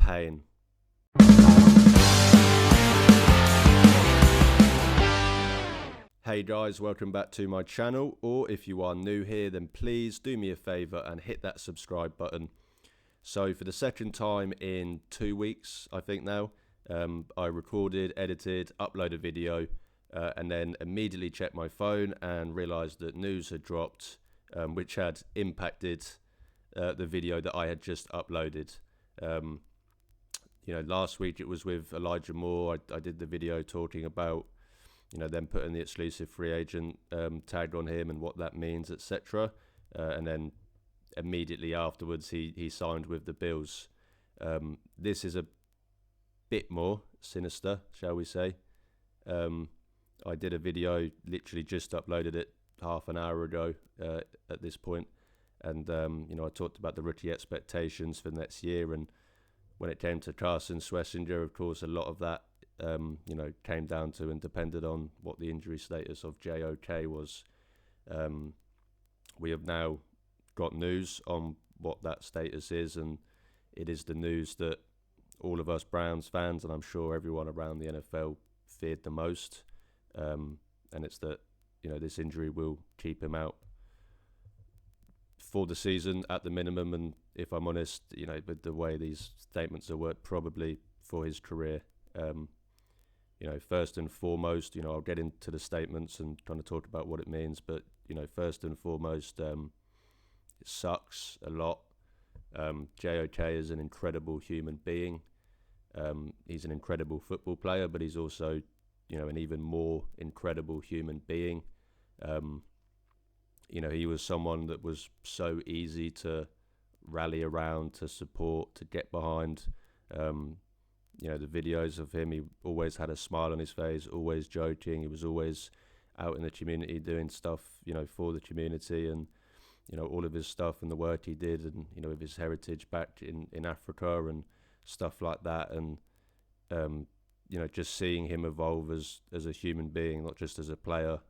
pain. Hey guys, welcome back to my channel, or if you are new here, then please do me a favour and hit that subscribe button. So for the second time in 2 weeks, I think now, I recorded, edited, uploaded a video, and then immediately checked my phone and realised that news had dropped, which had impacted the video that I had just uploaded. Last week it was with Elijah Moore. I did the video talking about them putting the exclusive free agent tag on him and what that means, etc. And then immediately afterwards he signed with the Bills. This is a bit more sinister, shall we say. I did a video, literally just uploaded it half an hour ago at this point, and I talked about the rookie expectations for next year, and when it came to Carson Schlesinger, of course, a lot of that came down to and depended on what the injury status of JOK was. We have now got news on what that status is, and it is the news that all of us Browns fans, and I'm sure everyone around the NFL, feared the most. And it's that this injury will keep him out for the season at the minimum, and if I'm honest, with the way these statements are worded, probably for his career. First and foremost, I'll get into the statements and kind of talk about what it means, but first and foremost, it sucks a lot. JOK is an incredible human being. He's an incredible football player, but he's also an even more incredible human being. He was someone that was so easy to rally around, to support, to get behind. The videos of him, he always had a smile on his face, always joking. He was always out in the community doing stuff, for the community, and all of his stuff and the work he did, and with his heritage back in Africa and stuff like that. And just seeing him evolve as a human being, not just as a player,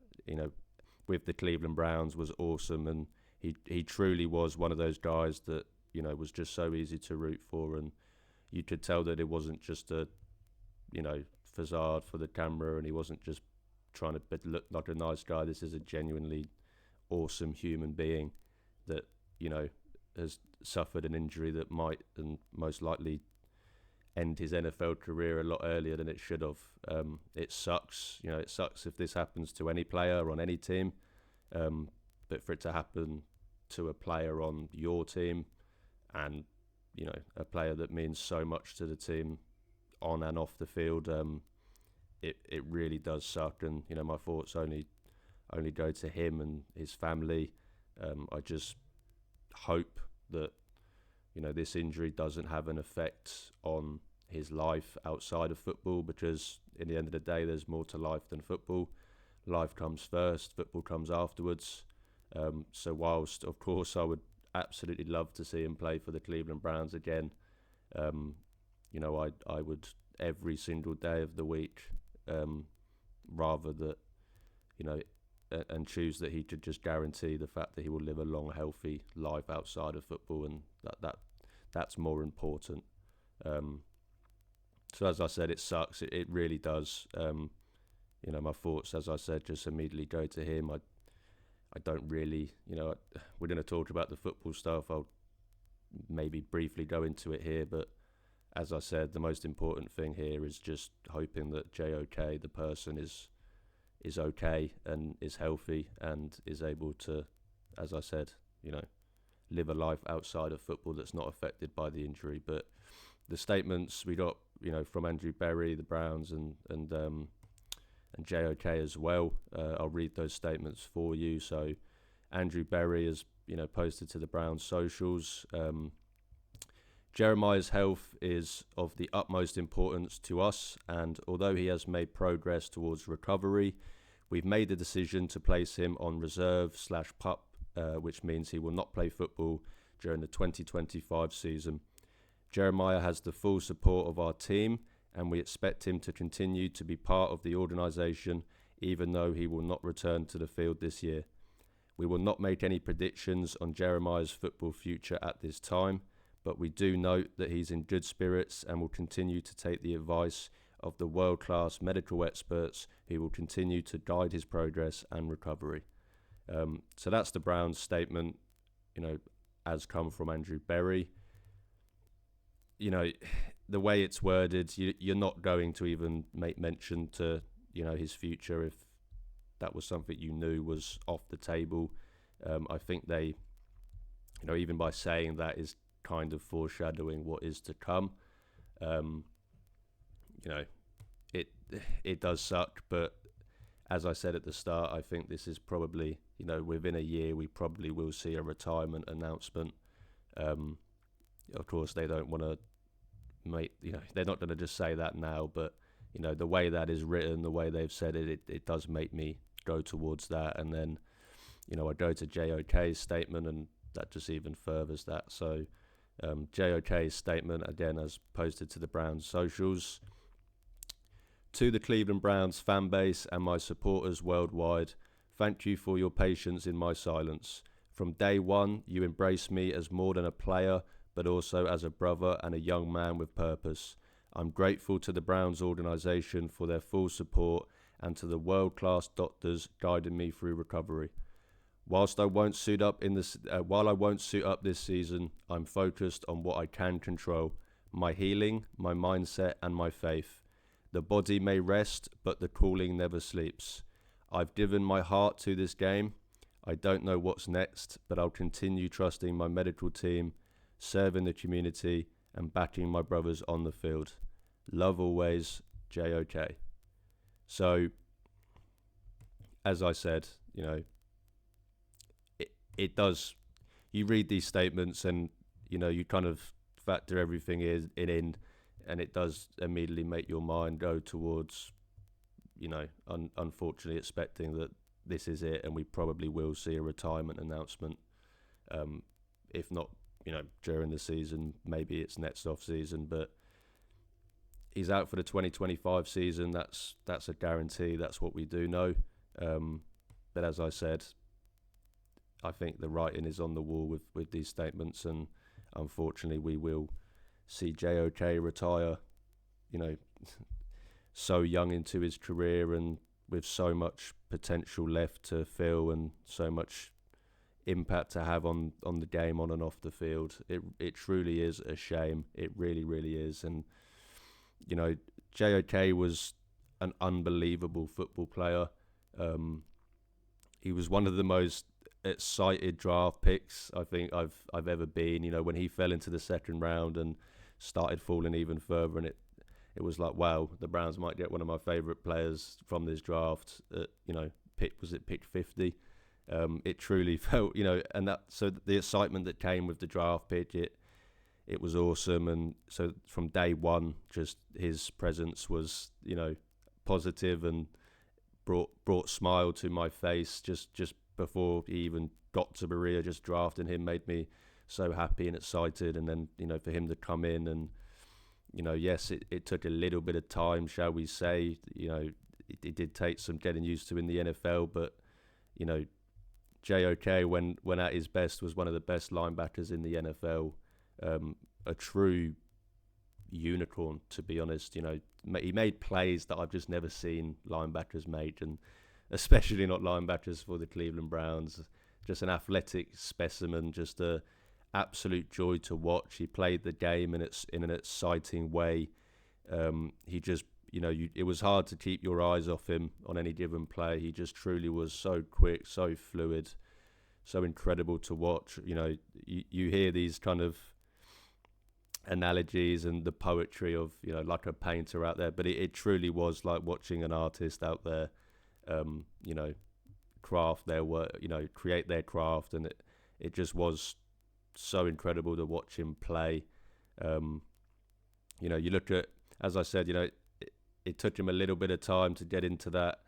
with the Cleveland Browns was awesome. And he truly was one of those guys that was just so easy to root for, and you could tell that it wasn't just a facade for the camera, and he wasn't just trying to look like a nice guy. This is a genuinely awesome human being that has suffered an injury that might and most likely end his NFL career a lot earlier than it should have. It sucks. It sucks if this happens to any player on any team, but for it to happen to a player on your team, and a player that means so much to the team on and off the field, it really does suck. And my thoughts only go to him and his family. I just hope that this injury doesn't have an effect on his life outside of football, because in the end of the day, there's more to life than football. Life comes first, football comes afterwards. So whilst of course I would absolutely love to see him play for the Cleveland Browns again, I would every single day of the week rather that and choose that he could just guarantee the fact that he will live a long, healthy life outside of football, and that's more important. So as I said, it sucks. It really does. My thoughts, as I said, just immediately go to him. I don't really, we're going to talk about the football stuff. I'll maybe briefly go into it here, but as I said, the most important thing here is just hoping that JOK, the person, is okay and is healthy and is able to, as I said, live a life outside of football that's not affected by the injury. But the statements we got, from Andrew Berry, the Browns, and JOK as well. I'll read those statements for you. So Andrew Berry has posted to the Browns socials. Jeremiah's health is of the utmost importance to us, and although he has made progress towards recovery, we've made the decision to place him on reserve/pup, which means he will not play football during the 2025 season. Jeremiah has the full support of our team, and we expect him to continue to be part of the organisation, even though he will not return to the field this year. We will not make any predictions on Jeremiah's football future at this time, but we do note that he's in good spirits and will continue to take the advice of the world-class medical experts who will continue to guide his progress and recovery. So that's the Browns' statement, as come from Andrew Berry. The way it's worded, you're not going to even make mention to, his future if that was something you knew was off the table. I think they, even by saying that is kind of foreshadowing what is to come. It does suck, but as I said at the start, I think this is probably, within a year, we probably will see a retirement announcement. Of course, they don't want to they're not going to just say that now, but, the way that is written, the way they've said it, it does make me go towards that. And then, I go to JOK's statement, and that just even furthers that. So, JOK's statement, again, as posted to the Browns socials. To the Cleveland Browns fan base and my supporters worldwide, thank you for your patience in my silence. From day one, you embraced me as more than a player, but also as a brother and a young man with purpose. I'm grateful to the Browns organisation for their full support and to the world-class doctors guiding me through recovery. While I won't suit up this season, I'm focused on what I can control: my healing, my mindset, and my faith. The body may rest, but the calling never sleeps. I've given my heart to this game. I don't know what's next, but I'll continue trusting my medical team, serving the community, and backing my brothers on the field. Love always, JOK. So, as I said, it does, you read these statements and, you kind of factor everything in, and it does immediately make your mind go towards, unfortunately expecting that this is it, and we probably will see a retirement announcement. If not, during the season, maybe it's next off season, but he's out for the 2025 season. That's a guarantee. That's what we do know. But as I said, I think the writing is on the wall with these statements, and unfortunately we will see JOK retire, so young into his career and with so much potential left to fill and so much impact to have on the game on and off the field. It truly is a shame. It really, really is. And, JOK was an unbelievable football player. He was one of the most excited draft picks I think I've ever been. When he fell into the second round and started falling even further, and it was like, wow, the Browns might get one of my favourite players from this draft. Pick 50? It truly felt, and that, so the excitement that came with the draft pick, it was awesome. And so from day one, just his presence was, positive and brought smile to my face just before he even got to Berea. Just drafting him made me so happy and excited. And then, for him to come in and, yes, it took a little bit of time, shall we say. It did take some getting used to in the NFL, but, JOK, when at his best, was one of the best linebackers in the NFL. A true unicorn, to be honest. He made plays that I've just never seen linebackers make, and especially not linebackers for the Cleveland Browns. Just an athletic specimen, just a absolute joy to watch. He played the game in an exciting way. He just, it was hard to keep your eyes off him on any given play. He just truly was so quick, so fluid, so incredible to watch. You hear these kind of analogies and the poetry of, like a painter out there, but it truly was like watching an artist out there, craft their work, create their craft, and it just was so incredible to watch him play. You look at, as I said, it took him a little bit of time to get into that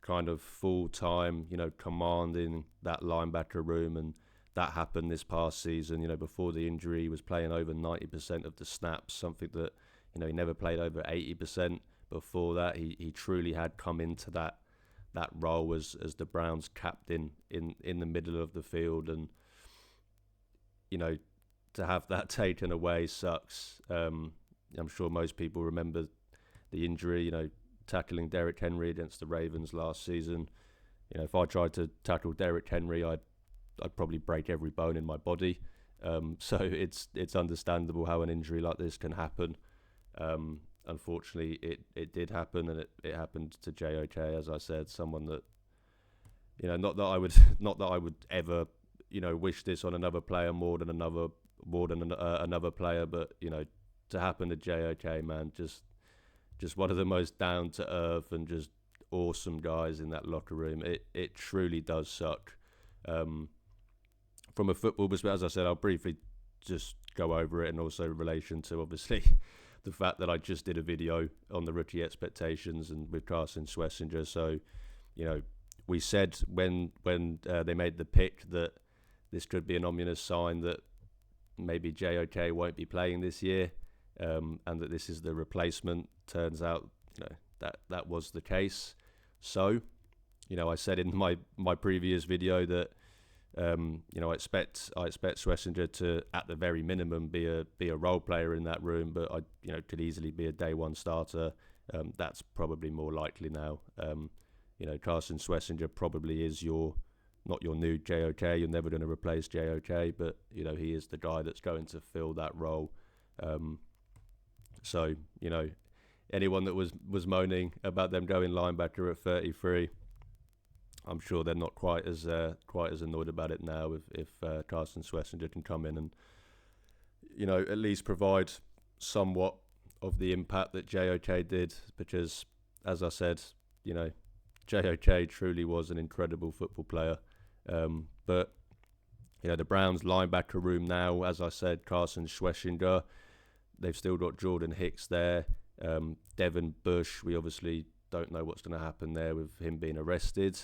kind of full-time, commanding that linebacker room, and that happened this past season. Before the injury, he was playing over 90% of the snaps, something that, he never played over 80% before that. He truly had come into that role as the Browns captain in the middle of the field. And, to have that taken away sucks. I'm sure most people remember the injury, tackling Derrick Henry against the Ravens last season. If I tried to tackle Derrick Henry, I'd probably break every bone in my body. So it's understandable how an injury like this can happen. Unfortunately, it did happen, and it happened to JOK, as I said, someone that not that I would ever wish this on another player more than another player, but to happen to JOK, man, just one of the most down to earth and just awesome guys in that locker room. It truly does suck. From a football perspective, as I said, I'll briefly just go over it, and also in relation to obviously the fact that I just did a video on the rookie expectations and with Carson Schlesinger. So, we said when they made the pick that this could be an ominous sign that maybe JOK won't be playing this year, and that this is the replacement. Turns out, that was the case. So, I said in my previous video that I expect Schlesinger to, at the very minimum, be a role player in that room, but I could easily be a day one starter. That's probably more likely now. Carson Schlesinger probably is not your new JOK. You're never going to replace JOK, but he is the guy that's going to fill that role. So anyone that was moaning about them going linebacker at 33, I'm sure they're not quite as annoyed about it now if Carson Schlesinger can come in and at least provide somewhat of the impact that JOK did, because as I said, JOK truly was an incredible football player. But the Browns linebacker room now, as I said, Carson Schlesinger, they've still got Jordan Hicks there. Devin Bush, we obviously don't know what's going to happen there with him being arrested.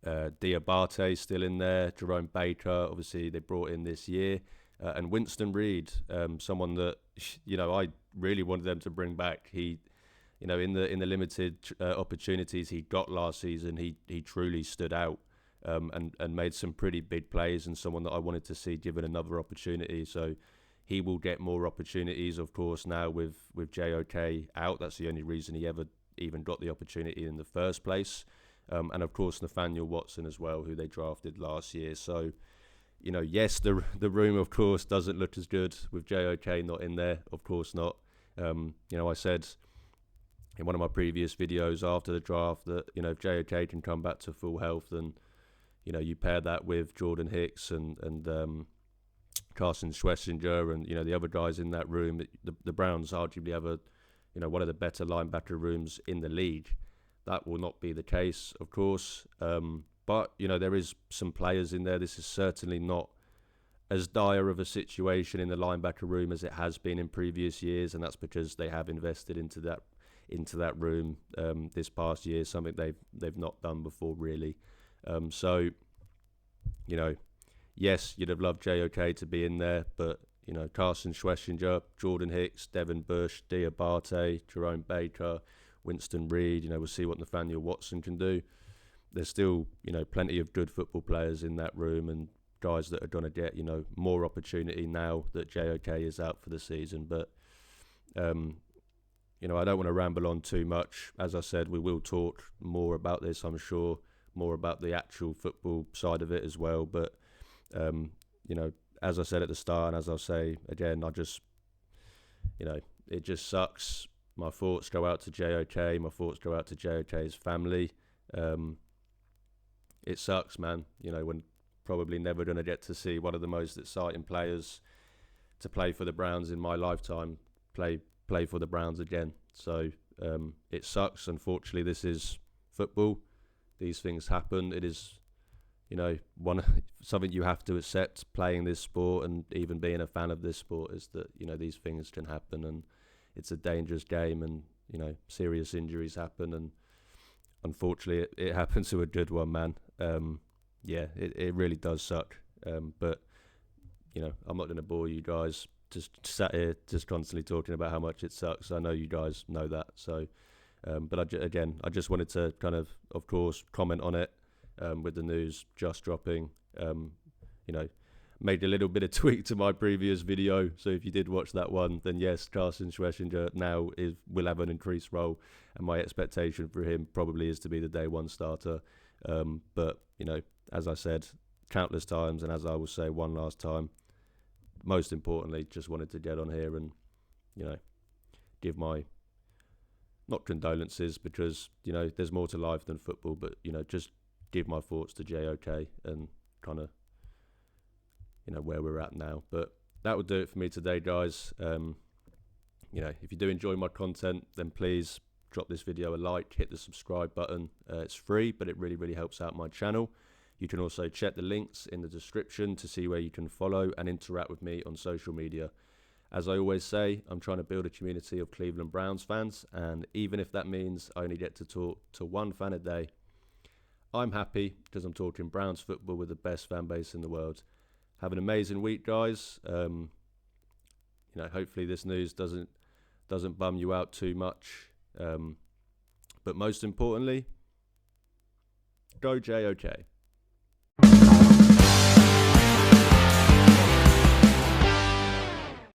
Diabate still in there. Jerome Baker, obviously they brought in this year, and Winston Reed, someone that I really wanted them to bring back. He, in the limited opportunities he got last season, he truly stood out, and made some pretty big plays, and someone that I wanted to see given another opportunity. So he will get more opportunities, of course, now with JOK out. That's the only reason he ever even got the opportunity in the first place. And of course Nathaniel Watson as well, who they drafted last year. So, yes, the room of course doesn't look as good with JOK not in there. Of course not. I said in one of my previous videos after the draft that if JOK can come back to full health, then you pair that with Jordan Hicks and Carson Schlesinger and the other guys in that room. The Browns arguably have one of the better linebacker rooms in the league. That will not be the case, of course. But, there is some players in there. This is certainly not as dire of a situation in the linebacker room as it has been in previous years, and that's because they have invested into that room this past year, something they've not done before, really. So, yes, you'd have loved JOK to be in there, but Carson Schlesinger, Jordan Hicks, Devin Bush, Diabate, Jerome Baker, Winston Reed, we'll see what Nathaniel Watson can do. There's still, plenty of good football players in that room, and guys that are going to get, more opportunity now that JOK is out for the season. But, I don't want to ramble on too much. As I said, we will talk more about this, I'm sure, more about the actual football side of it as well. But, as I said at the start, and as I'll say again, it just sucks. My thoughts go out to JOK. My thoughts go out to JOK's family. It sucks, man. When probably never going to get to see one of the most exciting players to play for the Browns in my lifetime play for the Browns again. So it sucks. Unfortunately, this is football. These things happen. It is something you have to accept playing this sport, and even being a fan of this sport, is that these things can happen, and it's a dangerous game, and serious injuries happen, and unfortunately it happens to a good one, man. It really does suck, but I'm not going to bore you guys just sat here just constantly talking about how much it sucks. I know you guys know that, so but I just wanted to kind of course comment on it. With the news just dropping, made a little bit of tweak to my previous video. So if you did watch that one, then yes, Carson Schlesinger now will have an increased role, and my expectation for him probably is to be the day one starter. But, you know, as I said countless times, and as I will say one last time, most importantly, just wanted to get on here and, you know, give my, not condolences, because, you know, there's more to life than football, but, you know, just give my thoughts to JOK and kind of, you know, where we're at now. But that would do it for me today, guys. You know, if you do enjoy my content, then please drop this video a like, hit the subscribe button. It's free, but it really, really helps out my channel. You can also check the links in the description to see where you can follow and interact with me on social media. As I always say, I'm trying to build a community of Cleveland Browns fans, and even if that means I only get to talk to one fan a day, I'm happy, because I'm talking Browns football with the best fan base in the world. Have an amazing week, guys. You know, hopefully this news doesn't bum you out too much. But most importantly, go JOK.